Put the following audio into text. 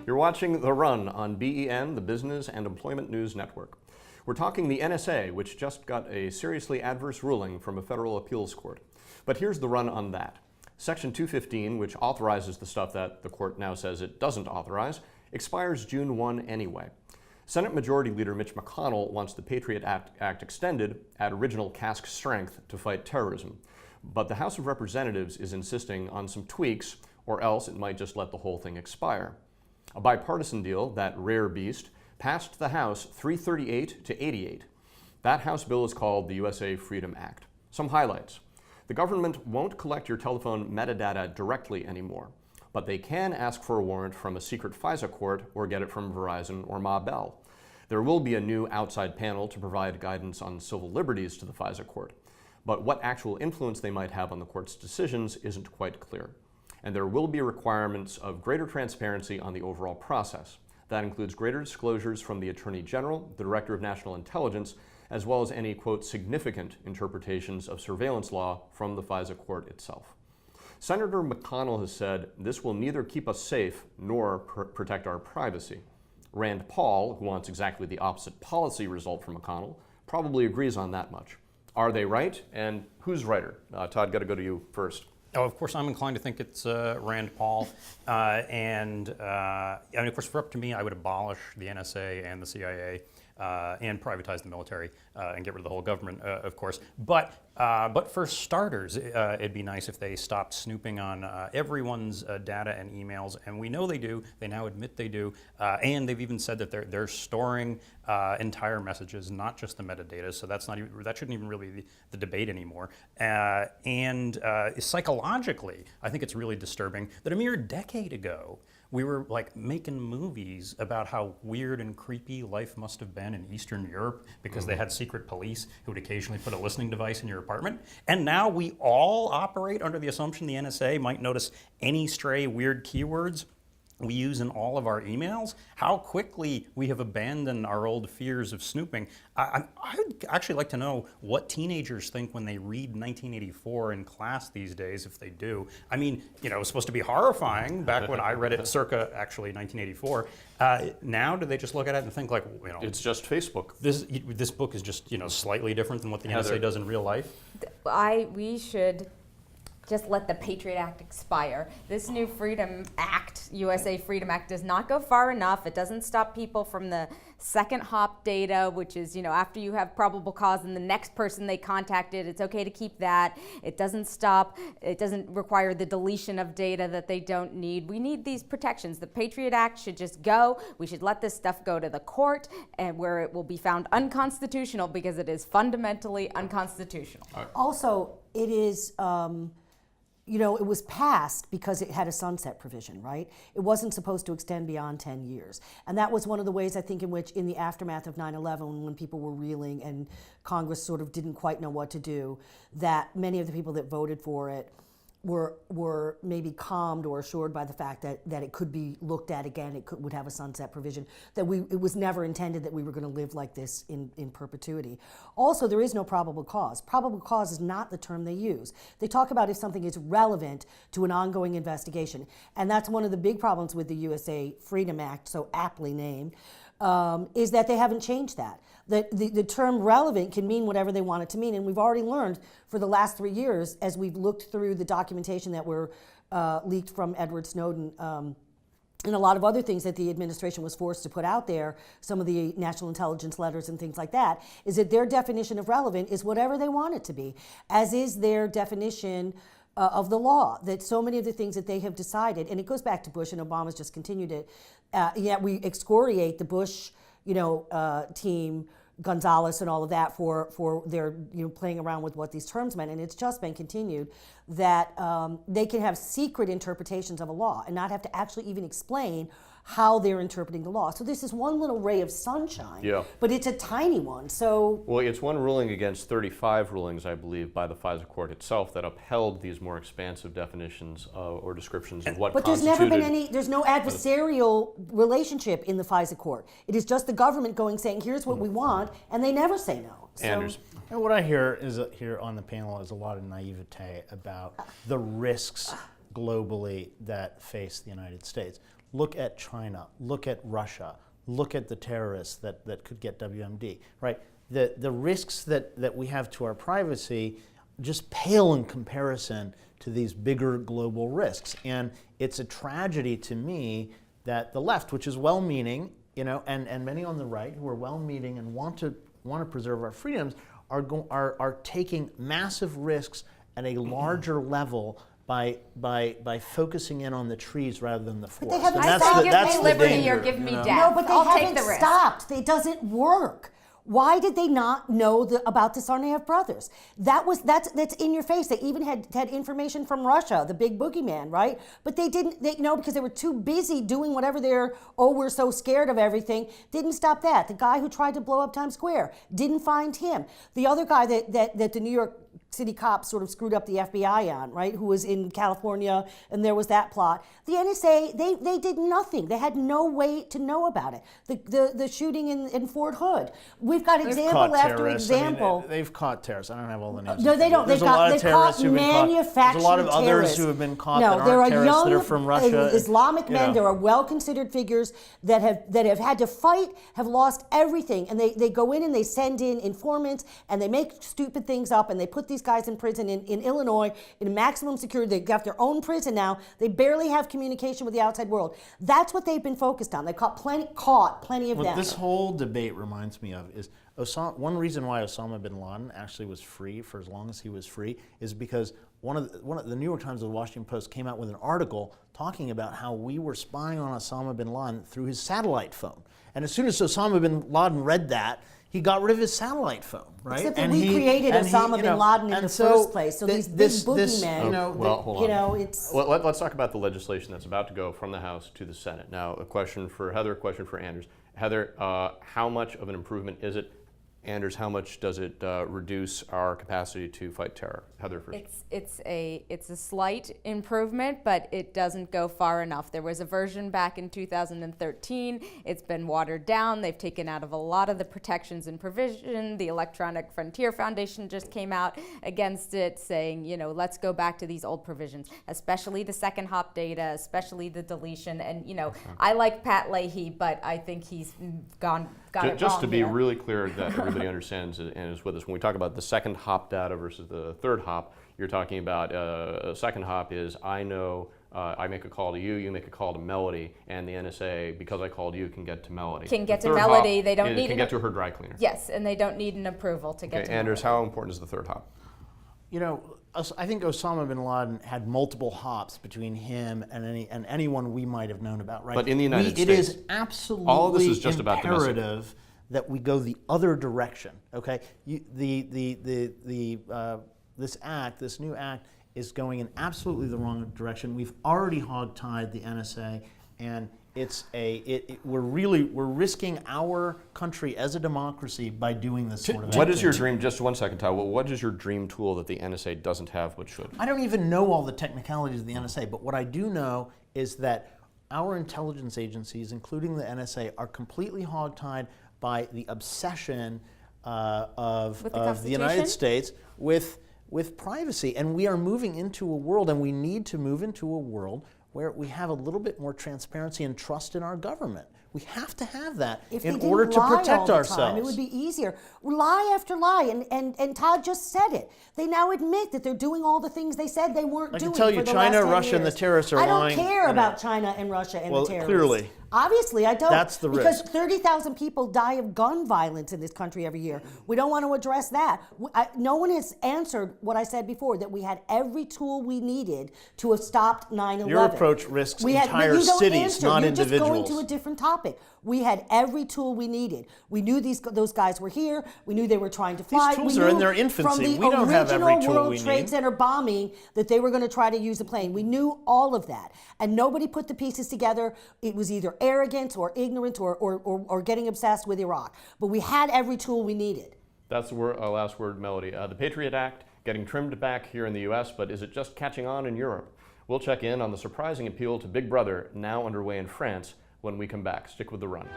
You're watching The Run on BEN, the Business and Employment News Network. We're talking the NSA, which just got a seriously adverse ruling from a federal appeals court. But here's the run on that. Section 215, which authorizes the stuff that the court now says it doesn't authorize, expires June 1 anyway. Senate Majority Leader Mitch McConnell wants the Patriot Act extended at original cask strength to fight terrorism. But the House of Representatives is insisting on some tweaks, or else it might just let the whole thing expire. A bipartisan deal, that rare beast, passed the House 338 to 88. That House bill is called the USA Freedom Act. Some highlights. The government won't collect your telephone metadata directly anymore, but they can ask for a warrant from a secret FISA court or get it from Verizon or Ma Bell. There will be a new outside panel to provide guidance on civil liberties to the FISA court, but what actual influence they might have on the court's decisions isn't quite clear. And there will be requirements of greater transparency on the overall process. That includes greater disclosures from the Attorney General, the Director of National Intelligence, as well as any, quote, significant interpretations of surveillance law from the FISA court itself. Senator McConnell has said this will neither keep us safe nor protect our privacy. Rand Paul, who wants exactly the opposite policy result from McConnell, probably agrees on that much. Are they right? And who's righter? Todd, got to go to you first. Oh, of course, I'm inclined to think it's Rand Paul. And of course, for up to me, I would abolish the NSA and the CIA and privatize the military and get rid of the whole government, of course. But for starters, it'd be nice if they stopped snooping on everyone's data and emails. And we know they do. They now admit they do. And they've even said that they're storing entire messages, not just the metadata. So that shouldn't even really be the debate anymore. And psychologically, I think it's really disturbing that a mere decade ago, we were like making movies about how weird and creepy life must have been in Eastern Europe because they had secret police who would occasionally put a listening device in your apartment. And now we all operate under the assumption the NSA might notice any stray weird keywords we use in all of our emails. How quickly we have abandoned our old fears of snooping. I'd actually like to know what teenagers think when they read 1984 in class these days, if they do. I mean, it was supposed to be horrifying back when I read it circa, actually, 1984. Now, do they just look at it and think like, it's just Facebook. This book is just, slightly different than what the NSA does in real life? We should just let the Patriot Act expire. This new Freedom Act, USA Freedom Act, does not go far enough. It doesn't stop people from the second hop data, which is, after you have probable cause and the next person they contacted, it's okay to keep that. It doesn't require the deletion of data that they don't need. We need these protections. The Patriot Act should just go. We should let this stuff go to the court and where it will be found unconstitutional because it is fundamentally unconstitutional. Also, it is, it was passed because it had a sunset provision, right? It wasn't supposed to extend beyond 10 years. And that was one of the ways, I think, in which, in the aftermath of 9/11, when people were reeling and Congress sort of didn't quite know what to do, that many of the people that voted for it were maybe calmed or assured by the fact that it could be looked at again, would have a sunset provision, that it was never intended that we were going to live like this in perpetuity. Also, there is no probable cause. Probable cause is not the term they use. They talk about if something is relevant to an ongoing investigation. And that's one of the big problems with the USA Freedom Act, so aptly named, is that they haven't changed that. The term relevant can mean whatever they want it to mean, and we've already learned for the last 3 years, as we've looked through the documentation that were leaked from Edward Snowden and a lot of other things that the administration was forced to put out there, some of the national intelligence letters and things like that, is that their definition of relevant is whatever they want it to be, as is their definition of the law, that so many of the things that they have decided, and it goes back to Bush and Obama's just continued it, yet we excoriate the Bush team, Gonzalez and all of that for their playing around with what these terms meant, and it's just been continued that they can have secret interpretations of a law and not have to actually even explain how they're interpreting the law. So this is one little ray of sunshine, but it's a tiny one. So it's one ruling against 35 rulings, I believe, by the FISA court itself that upheld these more expansive definitions or descriptions of what constituted. But there's never been there's no adversarial relationship in the FISA court. It is just the government saying, here's what we want, and they never say no. Anders. And what I hear here on the panel is a lot of naivete about the risks globally that face the United States. look at China, look at Russia, look at the terrorists that could get WMD, right? The risks that we have to our privacy just pale in comparison to these bigger global risks. And it's a tragedy to me that the left, which is well-meaning, and many on the right who are well-meaning and want to preserve our freedoms, are taking massive risks at a larger level by focusing in on the trees rather than the forest. haven't I stopped. say give that's me the liberty danger, or give me death. No, but they I'll take haven't the risk. stopped. It doesn't work. Why did they not know about the Tsarnaev brothers? That's in your face. They even had information from Russia, the big boogeyman, right? But they didn't, because they were too busy doing whatever we're so scared of everything. Didn't stop that. The guy who tried to blow up Times Square, didn't find him. The other guy that the New York City cops sort of screwed up the FBI on, right? Who was in California, and there was that plot. The NSA, they did nothing. They had no way to know about it. The shooting in Fort Hood. We've got example after example. They've caught terrorists. I don't have all the names. No, they don't. There's a lot of terrorists who've been caught. Manufactured There's a lot of others terrorists. who have been caught No, that there aren't are terrorists young that are from Russia. Islamic men. know. There are well-considered figures that have had to fight, have lost everything, and they go in and they send in informants and they make stupid things up and they put these guys in prison in Illinois in maximum security. They've got their own prison now. They barely have communication with the outside world. That's what they've been focused on. They caught plenty of What them. this whole debate reminds me of is one reason why Osama bin Laden actually was free for as long as he was free is because one of the New York Times or the Washington Post came out with an article talking about how we were spying on Osama bin Laden through his satellite phone. And as soon as Osama bin Laden read that, he got rid of his satellite phone, right? Except that we created Osama bin Laden in the first place. So these big boogeymen, hold on. it's... Let's talk about the legislation that's about to go from the House to the Senate. Now, a question for Heather, a question for Anders. Heather, how much of an improvement is it? Anders, how much does it reduce our capacity to fight terror? Heather first. It's a slight improvement, but it doesn't go far enough. There was a version back in 2013. It's been watered down. They've taken out of a lot of the protections and provision. The Electronic Frontier Foundation just came out against it, saying, let's go back to these old provisions, especially the second hop data, especially the deletion. And I like Pat Leahy, but I think he's got it wrong. Just to be here. really clear that everybody understands and is with us, when we talk about the second hop data versus the third hop, you're talking about a second hop is I know I make a call to you, you make a call to Melody, and the NSA, because I called you, can get to Melody. Can get The to third Melody. hop They don't need can get to her dry cleaner. Yes, and they don't need an approval to get to Anders, Melody. how important is the third hop? I think Osama bin Laden had multiple hops between him and anyone we might have known about, right? But in the United it States, is absolutely all of this is just about domestic. imperative that we go the other direction. Okay, this new act is going in absolutely the wrong direction. We've already hogtied the NSA, and we're risking our country as a democracy by doing this sort of What is your activity. dream, just 1 second, Ty, what is your dream tool that the NSA doesn't have but should? I don't even know all the technicalities of the NSA, but what I do know is that our intelligence agencies, including the NSA, are completely hogtied by the obsession of the United States with privacy. And we are moving into a world, and we need to move into a world where we have a little bit more transparency and trust in our government. We have to have that in order to protect ourselves. It would be easier. Lie after lie, and Todd just said it. They now admit that they're doing all the things they said they weren't doing. I can tell you, for the China, last 10 Russia, and the years. terrorists are I lying. don't care about China and Russia and the terrorists. Clearly. Obviously, I don't. That's the risk. Because 30,000 people die of gun violence in this country every year. We don't want to address that. No one has answered what I said before, that we had every tool we needed to have stopped 9/11. Your approach risks We entire you don't cities, answer. not You're individuals. just going to a different topic. We had every tool we needed. We knew those guys were here. We knew they were trying to fly. tools we are in knew their infancy. From the We don't have every original tool World we Trade need. Center bombing that they were going to try to use a plane. We knew all of that. And nobody put the pieces together. It was either arrogance or ignorance or getting obsessed with Iraq. But we had every tool we needed. That's the last word, Melody. The Patriot Act getting trimmed back here in the U.S., but is it just catching on in Europe? We'll check in on the surprising appeal to Big Brother now underway in France when we come back. Stick with The Run.